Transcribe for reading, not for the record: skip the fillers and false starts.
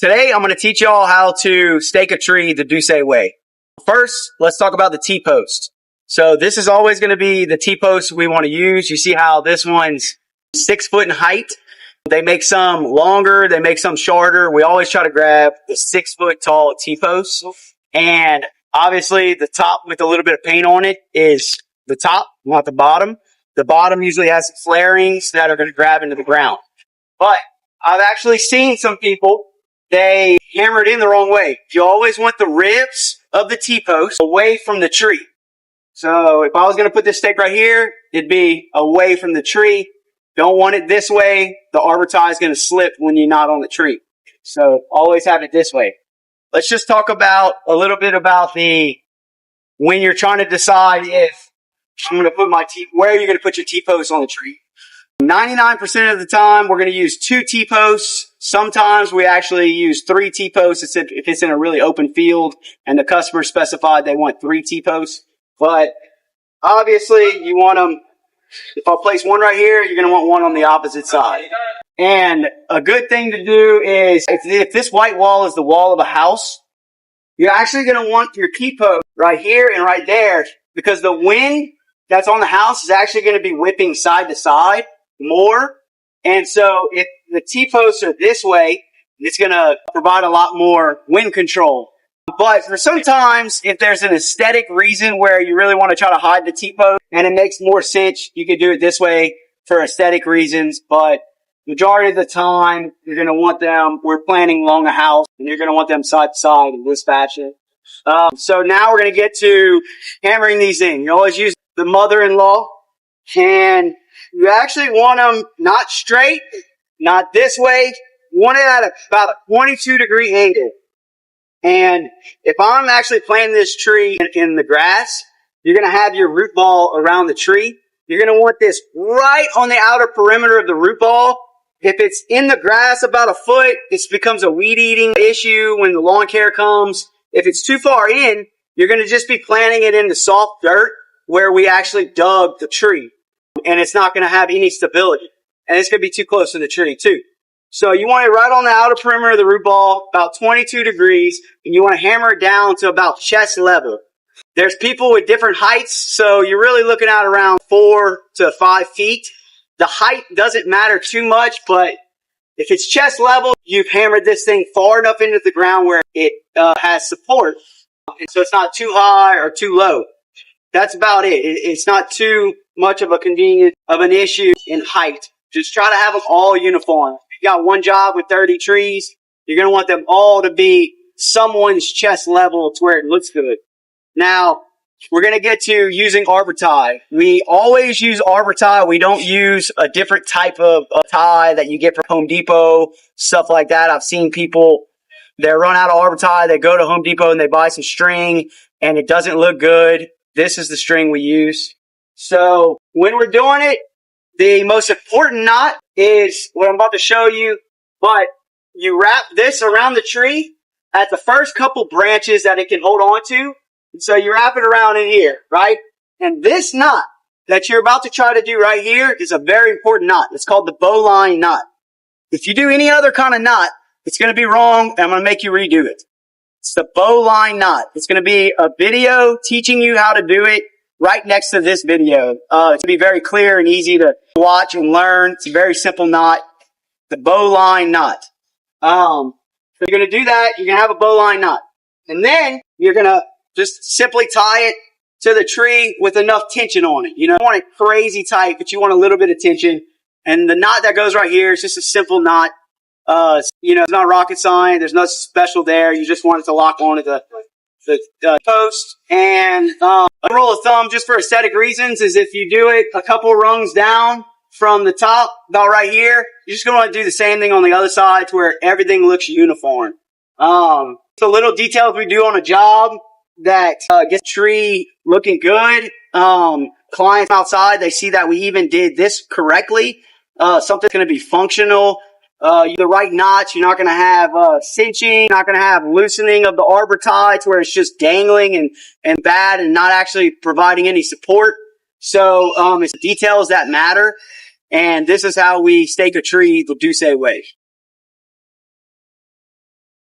Today, I'm going to teach y'all how to stake a tree the Doucet way. First, let's talk about the T-post. So this is always going to be the T-post we want to use. You see how this one's 6 foot in height. They make some longer, they make some shorter. We always try to grab the 6 foot tall T-post. And obviously the top with a little bit of paint on it is the top, not the bottom. The bottom usually has flarings that are going to grab into the ground. But I've actually seen some people, they hammer it in the wrong way. You always want the ribs of the T-post away from the tree. So if I was going to put this stake right here, it'd be away from the tree. Don't want it this way. The arbor tie is going to slip when you're not on the tree. So always have it this way. Let's just talk about a little bit about when you're trying to decide if I'm going to put where are you going to put your T-post on the tree? 99% of the time, we're going to use 2 T-posts. Sometimes we actually use 3 T-posts if it's in a really open field and the customer specified they want 3 T-posts. But obviously, you want them, if I place one right here, you're going to want one on the opposite side. And a good thing to do is, if this white wall is the wall of a house, you're actually going to want your T-post right here and right there, because the wind that's on the house is actually going to be whipping side to side more. And so if the T-posts are this way, it's going to provide a lot more wind control. But for sometimes, if there's an aesthetic reason where you really want to try to hide the T-post and it makes more sense, you could do it this way for aesthetic reasons. But majority of the time, you're going to want them, we're planning along a house, and you're going to want them side to side in this fashion. So now we're going to get to hammering these in. You always use the mother-in-law, and you actually want them not straight, not this way. You want it at about a 22-degree angle. And if I'm actually planting this tree in the grass, you're going to have your root ball around the tree. You're going to want this right on the outer perimeter of the root ball. If it's in the grass about a foot, it becomes a weed-eating issue when the lawn care comes. If it's too far in, you're going to just be planting it in the soft dirt where we actually dug the tree. And it's not going to have any stability. And it's going to be too close to the tree, too. So you want it right on the outer perimeter of the root ball, about 22 degrees, and you want to hammer it down to about chest level. There's people with different heights, so you're really looking at around 4 to 5 feet. The height doesn't matter too much, but if it's chest level, you've hammered this thing far enough into the ground where it has support. And so it's not too high or too low. That's about it. It's not too much of an issue in height. Just try to have them all uniform. If you got one job with 30 trees, you're going to want them all to be someone's chest level to where it looks good. Now, we're going to get to using arbor tie. We always use arbor tie. We don't use a different type of tie that you get from Home Depot, stuff like that. I've seen people, they run out of arbor tie, they go to Home Depot and they buy some string and it doesn't look good. This is the string we use. So when we're doing it, the most important knot is what I'm about to show you, but you wrap this around the tree at the first couple branches that it can hold on to. And so you wrap it around in here, right? And this knot that you're about to try to do right here is a very important knot. It's called the bowline knot. If you do any other kind of knot, it's going to be wrong, and I'm going to make you redo it. It's the bowline knot. It's going to be a video teaching you how to do it right next to this video. It's going to be very clear and easy to watch and learn. It's a very simple knot. The bowline knot. So you're going to do that. You're going to have a bowline knot. And then you're going to just simply tie it to the tree with enough tension on it. You don't want it crazy tight, but you want a little bit of tension. And the knot that goes right here is just a simple knot. It's not rocket science. There's nothing special there. You just want it to lock onto the post. And a rule of thumb, just for aesthetic reasons, is if you do it a couple rungs down from the top, about right here, you're just going to want to do the same thing on the other side to where everything looks uniform. The little details we do on a job that gets the tree looking good. Clients outside, they see that we even did this correctly. Something's going to be functional. The right knots. You're not going to have cinching. You're not going to have loosening of the arbor tie to where it's just dangling and bad and not actually providing any support. So it's the details that matter. And this is how we stake a tree the Doucet way.